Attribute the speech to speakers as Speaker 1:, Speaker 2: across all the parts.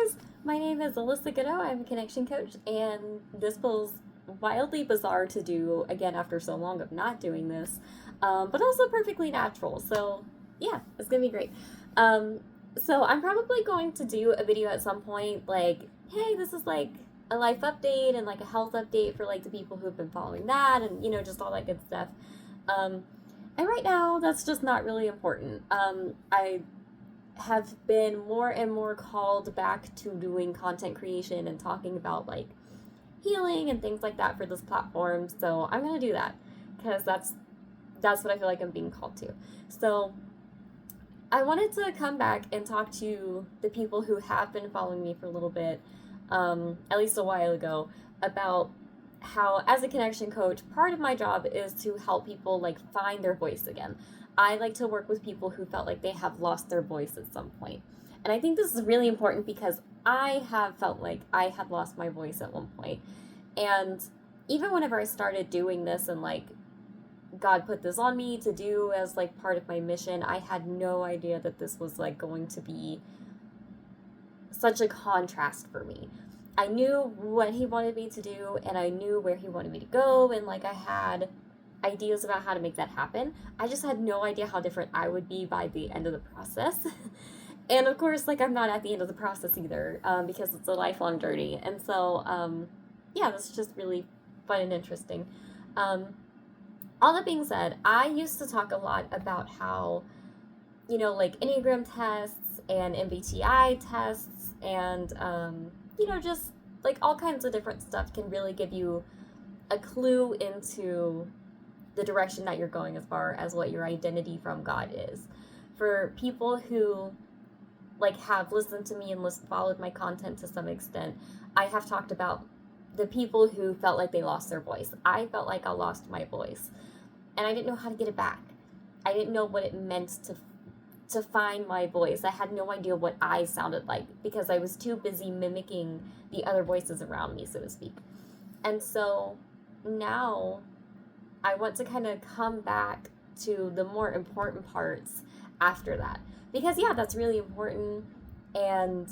Speaker 1: guys, my name is Alyssa Goodo. I'm a connection coach, and this feels wildly bizarre to do again after so long of not doing this, but also perfectly natural. So, yeah, it's gonna be great. Um, so, I'm probably going to do a video at some point like, hey, this is like a life update and like a health update for like the people who've been following that, and just all that good stuff. Um, and right now, that's just not really important. I have been more and more called back to doing content creation and talking about like healing and things like that for this platform. So I'm gonna do that because that's what I feel like I'm being called to. So I wanted to come back and talk to the people who have been following me for a little bit, at least a while ago, about how as a connection coach, part of my job is to help people like find their voice again. I like to work with people who felt like they have lost their voice at some point. And I think this is really important because I have felt like I had lost my voice at one point. And even whenever I started doing this and like God put this on me to do as like part of my mission, I had no idea that this was like going to be such a contrast for me. I knew what he wanted me to do and I knew where he wanted me to go, and like I had ideas about how to make that happen. I just had no idea how different I would be by the end of the process. And of course, like I'm not at the end of the process either, because it's a lifelong journey. And so, yeah, this is just really fun and interesting. Um, all that being said, I used to talk a lot about how, like Enneagram tests and MBTI tests and, just like all kinds of different stuff can really give you a clue into the direction that you're going as far as what your identity from God is. For people who like have listened to me and followed my content to some extent, I have talked about the people who felt like they lost their voice. I felt like I lost my voice and I didn't know how to get it back. I didn't know what it meant to find my voice. I had no idea what I sounded like because I was too busy mimicking the other voices around me, so to speak. And so now I want to kind of come back to the more important parts after that. Because, yeah, that's really important and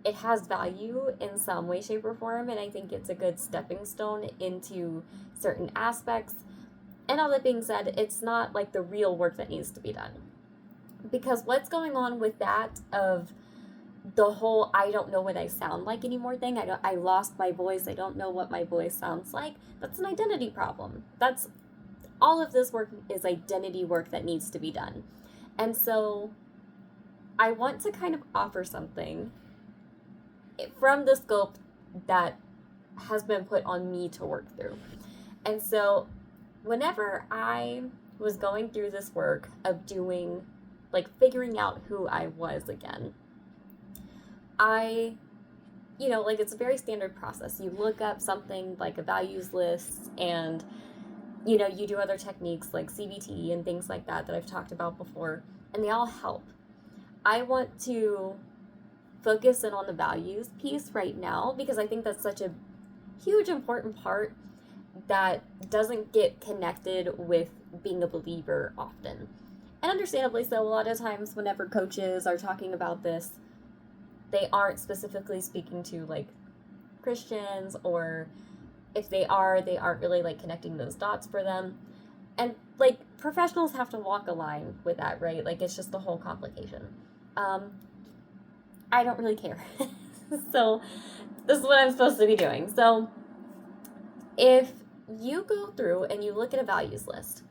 Speaker 1: it has value in some way, shape, or form. And I think it's a good stepping stone into certain aspects. And all that being said, it's not like the real work that needs to be done. Because what's going on with that of the whole I don't know what I sound like anymore thing, I lost my voice, I don't know what my voice sounds like, that's an identity problem. That's all of this work is identity work that needs to be done. And so I want to kind of offer something from the scope that has been put on me to work through. And so whenever I was going through this work of doing like figuring out who I was again, I, like it's a very standard process. You look up something like a values list and, you do other techniques like CBT and things like that I've talked about before, and they all help. I want to focus in on the values piece right now because I think that's such a huge important part that doesn't get connected with being a believer often. And understandably so, a lot of times whenever coaches are talking about this, they aren't specifically speaking to like Christians, or if they are, they aren't really like connecting those dots for them. And like professionals have to walk a line with that, right? Like it's just the whole complication. I don't really care. So this is what I'm supposed to be doing. So if you go through and you look at a values list,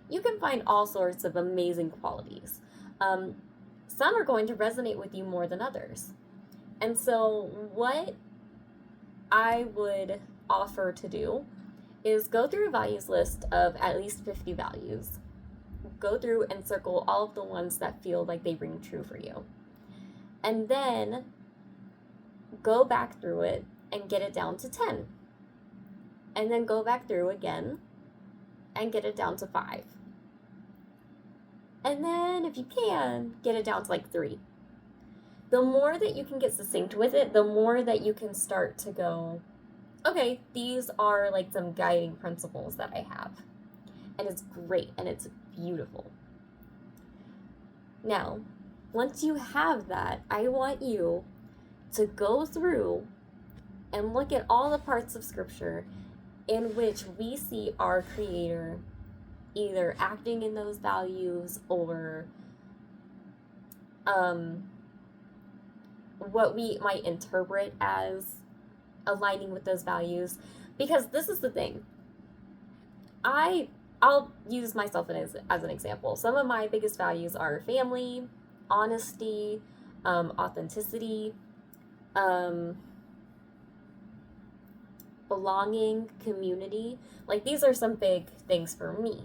Speaker 1: you can find all sorts of amazing qualities. Some are going to resonate with you more than others. And so what I would offer to do is go through a values list of at least 50 values. Go through and circle all of the ones that feel like they ring true for you. And then go back through it and get it down to 10. And then go back through again and get it down to 5. And then if you can, get it down to like 3. The more that you can get succinct with it, the more that you can start to go, okay, these are like some guiding principles that I have. And it's great and it's beautiful. Now, once you have that, I want you to go through and look at all the parts of Scripture in which we see our Creator either acting in those values or what we might interpret as aligning with those values. Because this is the thing. I'll use myself as an example. Some of my biggest values are family, honesty, authenticity, belonging, community. Like, these are some big things for me.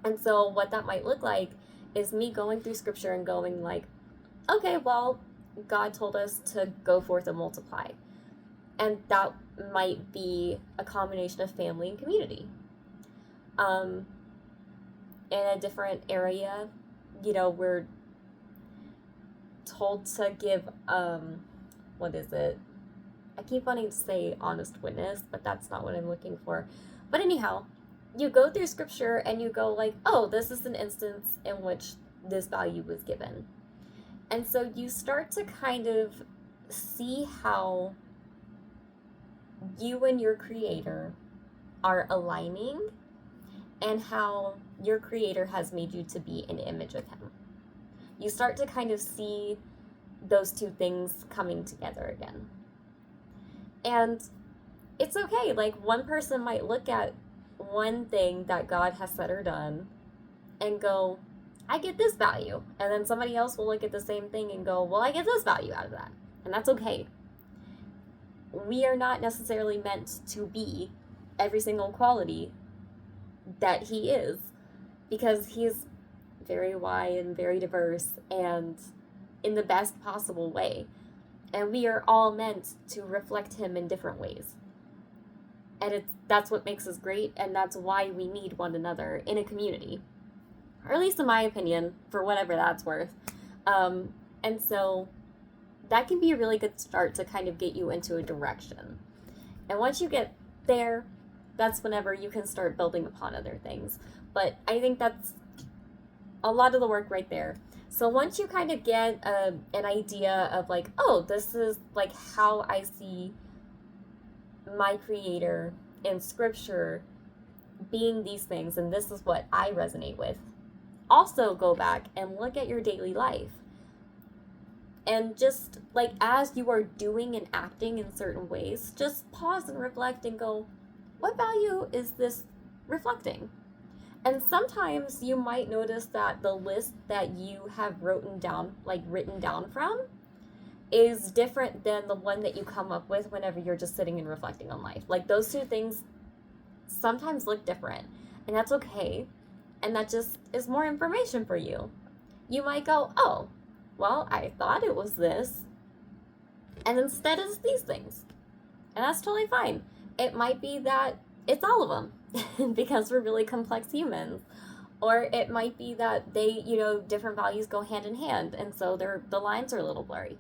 Speaker 1: And so what that might look like is me going through Scripture and going like, okay, well, God told us to go forth and multiply. And that might be a combination of family and community. In a different area, we're told to give, what is it? I keep wanting to say honest witness, but that's not what I'm looking for. But anyhow, you go through Scripture and you go like, oh, this is an instance in which this value was given. And so you start to kind of see how you and your Creator are aligning and how your Creator has made you to be an image of Him. You start to kind of see those two things coming together again. And it's okay. Like, one person might look at one thing that God has said or done and go, I get this value. And then somebody else will look at the same thing and go, well, I get this value out of that. And that's okay. We are not necessarily meant to be every single quality that He is, because He's very wide and very diverse and in the best possible way. And we are all meant to reflect Him in different ways. And that's what makes us great, and that's why we need one another in a community. Or at least in my opinion, for whatever that's worth. And so that can be a really good start to kind of get you into a direction. And once you get there, that's whenever you can start building upon other things. But I think that's a lot of the work right there. So once you kind of get an idea of like, oh, this is like how I see my Creator in Scripture being these things, and this is what I resonate with, also go back and look at your daily life. And just like as you are doing and acting in certain ways, just pause and reflect and go, what value is this reflecting? And sometimes you might notice that the list that you have written down from is different than the one that you come up with whenever you're just sitting and reflecting on life. Like, those two things sometimes look different, and that's okay. And that just is more information for you. You might go, oh, well, I thought it was this, and instead it's these things. And that's totally fine. It might be that it's all of them because we're really complex humans. Or it might be that they, different values go hand in hand, and so the lines are a little blurry.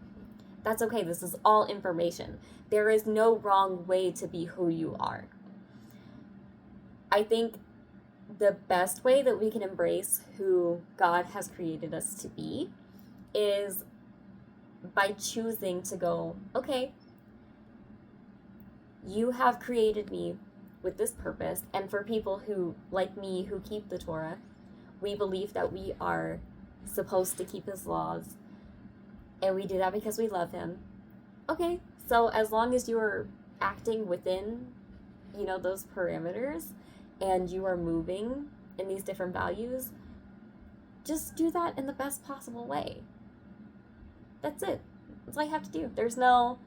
Speaker 1: That's okay. This is all information. There is no wrong way to be who you are. I think the best way that we can embrace who God has created us to be is by choosing to go, okay, you have created me with this purpose. And for people who, like me, who keep the Torah, we believe that we are supposed to keep His laws, and we do that because we love Him. Okay, so as long as you are acting within, those parameters, and you are moving in these different values, just do that in the best possible way. That's it. That's all you have to do. There's no,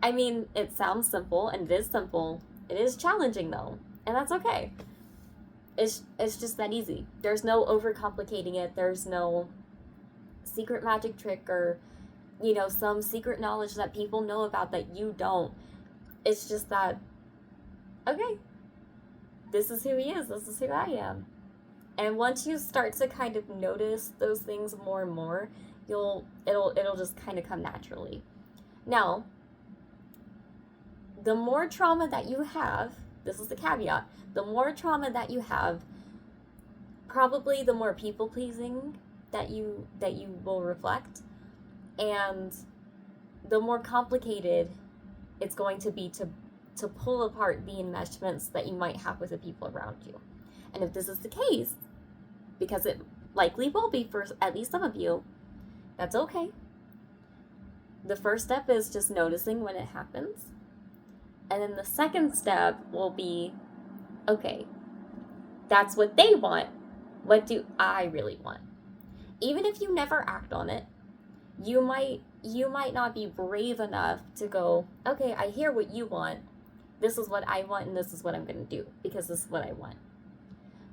Speaker 1: it sounds simple, and it is simple. It is challenging though, and that's okay. It's just that easy. There's no overcomplicating it. There's no secret magic trick or, some secret knowledge that people know about that you don't. It's just that, okay, this is who He is. This is who I am. And once you start to kind of notice those things more and more, it'll just kind of come naturally. Now, the more trauma that you have, this is the caveat, the more trauma that you have, probably the more people-pleasing that you will reflect. And the more complicated it's going to be to pull apart the enmeshments that you might have with the people around you. And if this is the case, because it likely will be for at least some of you, that's okay. The first step is just noticing when it happens. And then the second step will be, okay, that's what they want. What do I really want? Even if you never act on it, you might not be brave enough to go, okay, I hear what you want. This is what I want, and this is what I'm going to do, because this is what I want.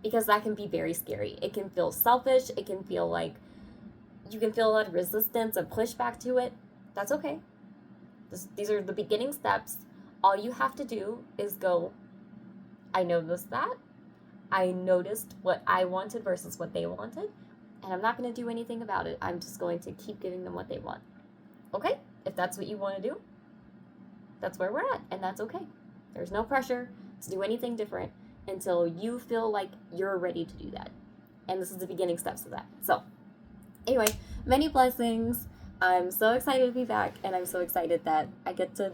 Speaker 1: Because that can be very scary. It can feel selfish. It can feel like you can feel a lot of resistance and pushback to it. That's okay. These are the beginning steps. All you have to do is go, I noticed that. I noticed what I wanted versus what they wanted. And I'm not going to do anything about it. I'm just going to keep giving them what they want. Okay? If that's what you want to do, that's where we're at. And that's okay. There's no pressure to do anything different until you feel like you're ready to do that. And this is the beginning steps of that. So, anyway, many blessings. I'm so excited to be back. And I'm so excited that I get to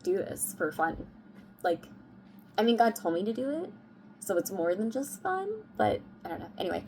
Speaker 1: do this for fun. Like, I mean, God told me to do it. So it's more than just fun. But, I don't know. Anyway.